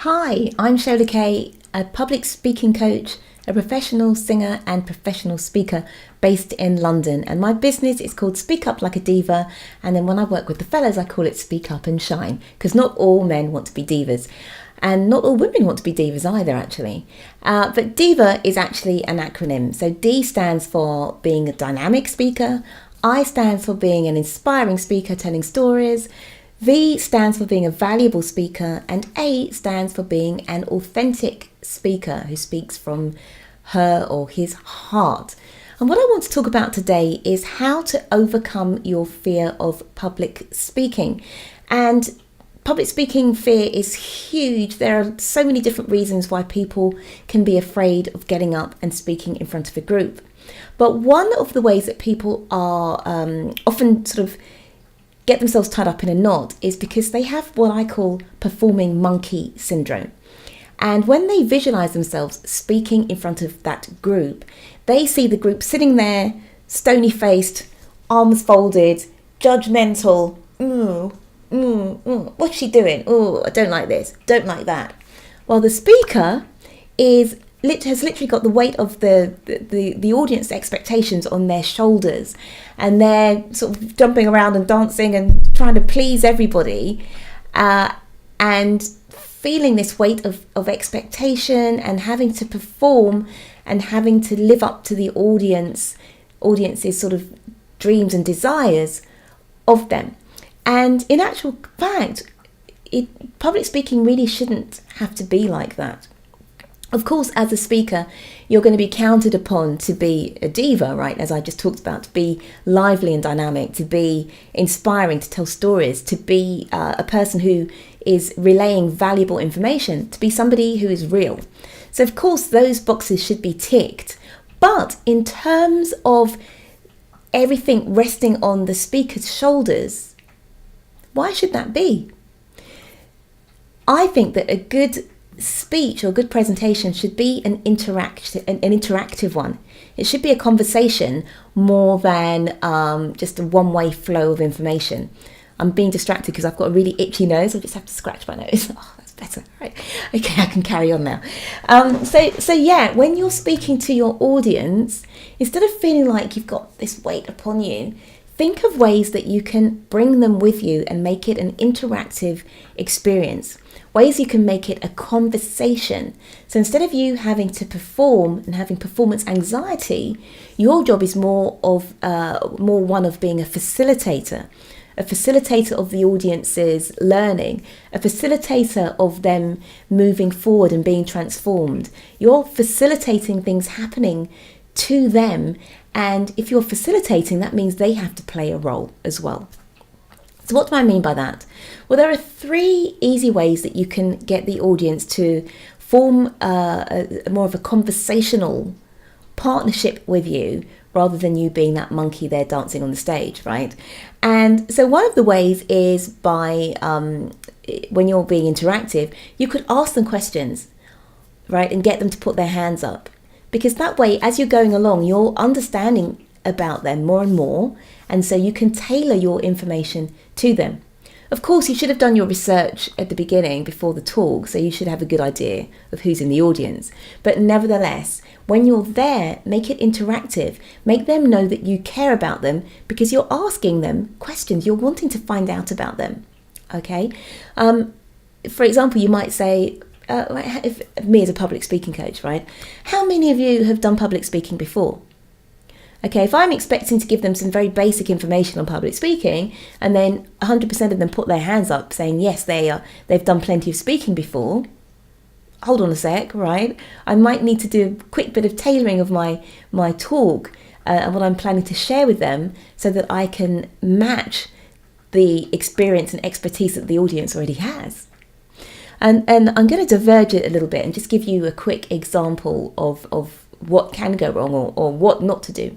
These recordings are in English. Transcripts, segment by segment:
Hi, I'm Shola Kaye, a public speaking coach, a professional singer and professional speaker based in London. And my business is called Speak Up Like a Diva. And then when I work with the fellas, I call it Speak Up and Shine, because not all men want to be divas. And not all women want to be divas either, actually. But diva is actually an acronym. So D stands for being a dynamic speaker. I stands for being an inspiring speaker telling stories. V stands for being a valuable speaker, and A stands for being an authentic speaker who speaks from her or his heart. And what I want to talk about today is how to overcome your fear of public speaking. And public speaking fear is huge. There are so many different reasons why people can be afraid of getting up and speaking in front of a group. But one of the ways that people are often sort of get themselves tied up in a knot is because they have what I call performing monkey syndrome. And when they visualize themselves speaking in front of that group, they see the group sitting there, stony faced, arms folded, judgmental. What's she doing? Oh, I don't like this, don't like that. While the speaker has literally got the weight of the audience expectations on their shoulders, and they're sort of jumping around and dancing and trying to please everybody, and feeling this weight of expectation and having to perform and having to live up to the audience's sort of dreams and desires of them. And in actual fact, public speaking really shouldn't have to be like that. Of course, as a speaker, you're going to be counted upon to be a diva, right? As I just talked about, to be lively and dynamic, to be inspiring, to tell stories, to be a person who is relaying valuable information, to be somebody who is real. So, of course, those boxes should be ticked. But in terms of everything resting on the speaker's shoulders, why should that be? I think that a good speech or good presentation should be an interactive one. It should be a conversation more than just a one-way flow of information. I'm being distracted because I've got a really itchy nose. I just have to scratch my nose. Oh, that's better. Right. Okay, I can carry on now. So yeah, when you're speaking to your audience, instead of feeling like you've got this weight upon you, think of ways that you can bring them with you and make it an interactive experience. Ways you can make it a conversation. So instead of you having to perform and having performance anxiety, your job is more one of being a facilitator of the audience's learning, a facilitator of them moving forward and being transformed. You're facilitating things happening to them, and if you're facilitating, that means they have to play a role as well. So what do I mean by that? Well, there are 3 easy ways that you can get the audience to form more of a conversational partnership with you rather than you being that monkey there dancing on the stage, right? And so one of the ways is by, when you're being interactive, you could ask them questions, right? And get them to put their hands up. Because that way, as you're going along, you're understanding about them more and more, and so you can tailor your information to them. Of course, you should have done your research at the beginning before the talk, so you should have a good idea of who's in the audience. But nevertheless, when you're there, make it interactive. Make them know that you care about them because you're asking them questions. You're wanting to find out about them. Okay? For example, you might say, if me as a public speaking coach, right? How many of you have done public speaking before? Okay, if I'm expecting to give them some very basic information on public speaking, and then 100% of them put their hands up saying yes, they've done plenty of speaking before. Hold on a sec, right? I might need to do a quick bit of tailoring of my talk and what I'm planning to share with them, so that I can match the experience and expertise that the audience already has. And I'm going to diverge it a little bit and just give you a quick example of what can go wrong or what not to do.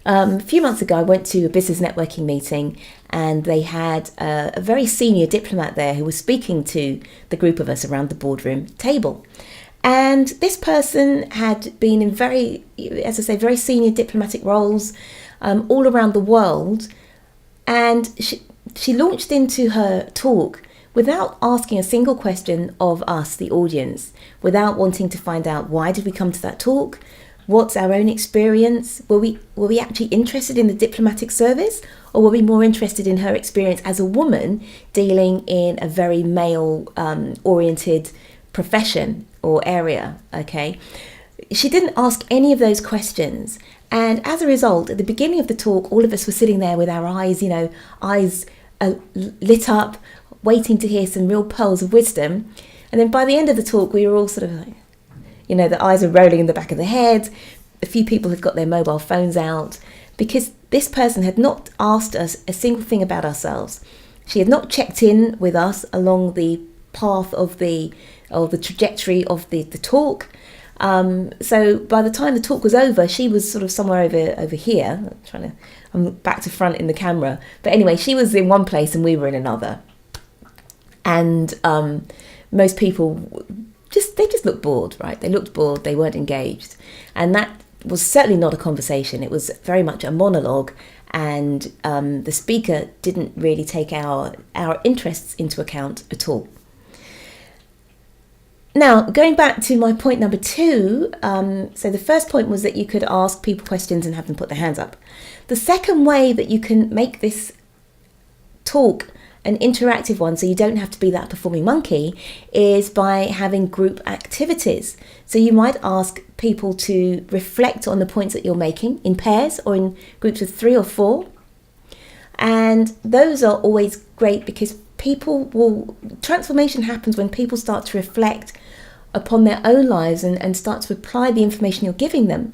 A few months ago, I went to a business networking meeting, and they had a very senior diplomat there who was speaking to the group of us around the boardroom table. And this person had been in very senior diplomatic roles all around the world. And she launched into her talk without asking a single question of us, the audience, without wanting to find out why did we come to that talk, what's our own experience, were we actually interested in the diplomatic service, or were we more interested in her experience as a woman dealing in a very male oriented profession or area, okay? She didn't ask any of those questions. And as a result, at the beginning of the talk, all of us were sitting there with our eyes, lit up, waiting to hear some real pearls of wisdom. And then by the end of the talk, we were all sort of like, the eyes are rolling in the back of the head. A few people had got their mobile phones out because this person had not asked us a single thing about ourselves. She had not checked in with us along the path of the trajectory of the talk. So by the time the talk was over, she was sort of somewhere over here. I'm back to front in the camera. But anyway, she was in one place and we were in another. And most people just looked bored, right? They looked bored, they weren't engaged. And that was certainly not a conversation. It was very much a monologue. And the speaker didn't really take our interests into account at all. Now, going back to my point number 2, so the first point was that you could ask people questions and have them put their hands up. The second way that you can make this talk an interactive one, so you don't have to be that performing monkey, is by having group activities. So you might ask people to reflect on the points that you're making in pairs or in groups of 3 or 4. And those are always great because transformation happens when people start to reflect upon their own lives and start to apply the information you're giving them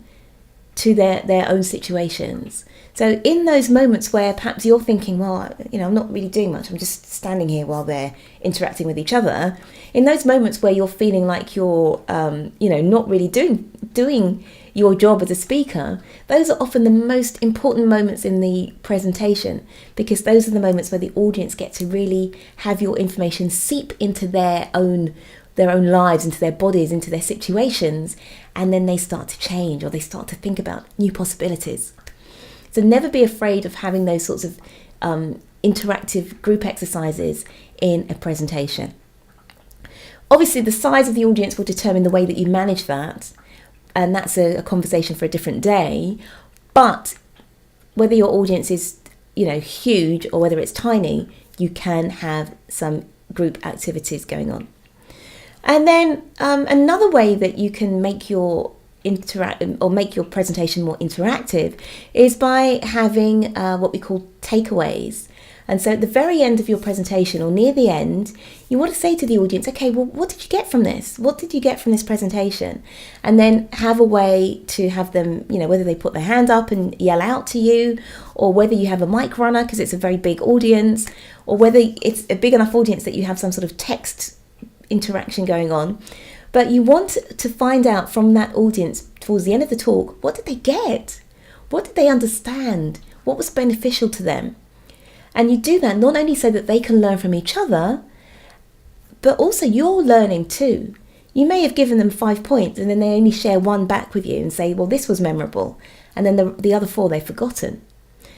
to their own situations. So in those moments where perhaps you're thinking, well, I'm not really doing much, I'm just standing here while they're interacting with each other. In those moments where you're feeling like you're, not really doing your job as a speaker, those are often the most important moments in the presentation, because those are the moments where the audience get to really have your information seep into their own lives, into their bodies, into their situations, and then they start to change or they start to think about new possibilities. So never be afraid of having those sorts of interactive group exercises in a presentation. Obviously, the size of the audience will determine the way that you manage that, and that's a conversation for a different day. But whether your audience is, huge or whether it's tiny, you can have some group activities going on. And then another way that you can make your presentation more interactive is by having what we call takeaways. And so at the very end of your presentation or near the end, you want to say to the audience, okay, well, what did you get from this? What did you get from this presentation? And then have a way to have them, whether they put their hand up and yell out to you, or whether you have a mic runner because it's a very big audience, or whether it's a big enough audience that you have some sort of text interaction going on. But you want to find out from that audience towards the end of the talk, what did they get? What did they understand? What was beneficial to them? And you do that not only so that they can learn from each other, but also you're learning too. You may have given them 5 points and then they only share 1 back with you and say, well, this was memorable. And then the other 4 they've forgotten.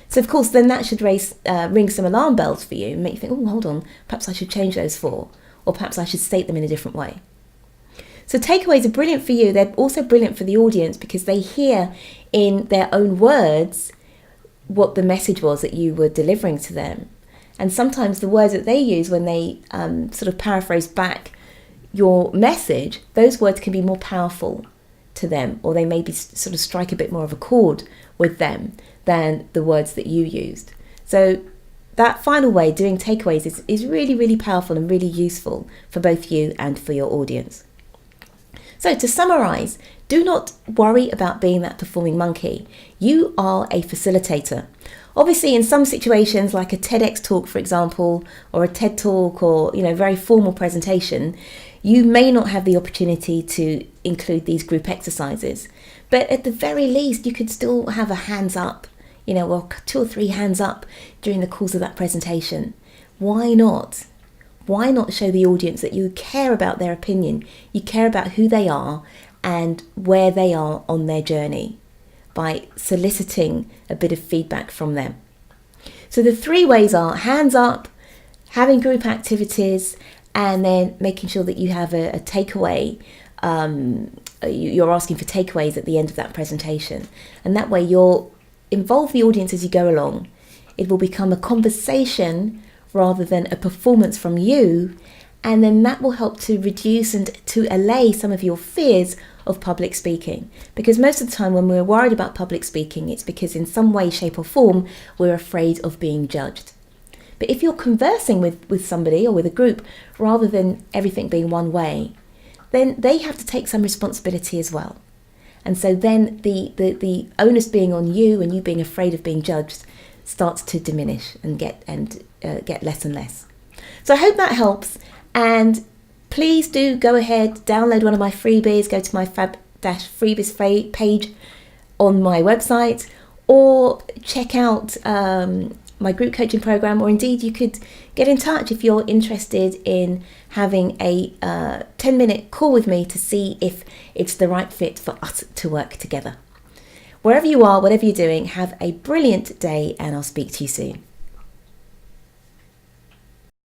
So of course, then that should ring some alarm bells for you and make you think, oh, hold on, perhaps I should change those 4, or perhaps I should state them in a different way. So takeaways are brilliant for you. They're also brilliant for the audience because they hear in their own words what the message was that you were delivering to them. And sometimes the words that they use when they sort of paraphrase back your message, those words can be more powerful to them, or they maybe sort of strike a bit more of a chord with them than the words that you used. So that final way, doing takeaways, is really, really powerful and really useful for both you and for your audience. So to summarize, do not worry about being that performing monkey. You are a facilitator. Obviously, in some situations like a TEDx talk, for example, or a TED talk, or very formal presentation, you may not have the opportunity to include these group exercises. But at the very least, you could still have a hands up, or 2 or 3 hands up during the course of that presentation. Why not? Why not show the audience that you care about their opinion, you care about who they are and where they are on their journey by soliciting a bit of feedback from them? So the 3 ways are hands up, having group activities, and then making sure that you have a takeaway. You're asking for takeaways at the end of that presentation, and that way you'll involve the audience as you go along. It will become a conversation rather than a performance from you, and then that will help to reduce and to allay some of your fears of public speaking. Because most of the time when we're worried about public speaking, it's because in some way, shape or form, we're afraid of being judged. But if you're conversing with somebody or with a group, rather than everything being one way, then they have to take some responsibility as well. And so then the onus being on you and you being afraid of being judged starts to diminish and get less and less. So I hope that helps. And please do go ahead, download one of my freebies, go to my fab-freebies page on my website, or check out my group coaching program, or indeed you could get in touch if you're interested in having a 10-minute call with me to see if it's the right fit for us to work together. Wherever you are, whatever you're doing, have a brilliant day, and I'll speak to you soon.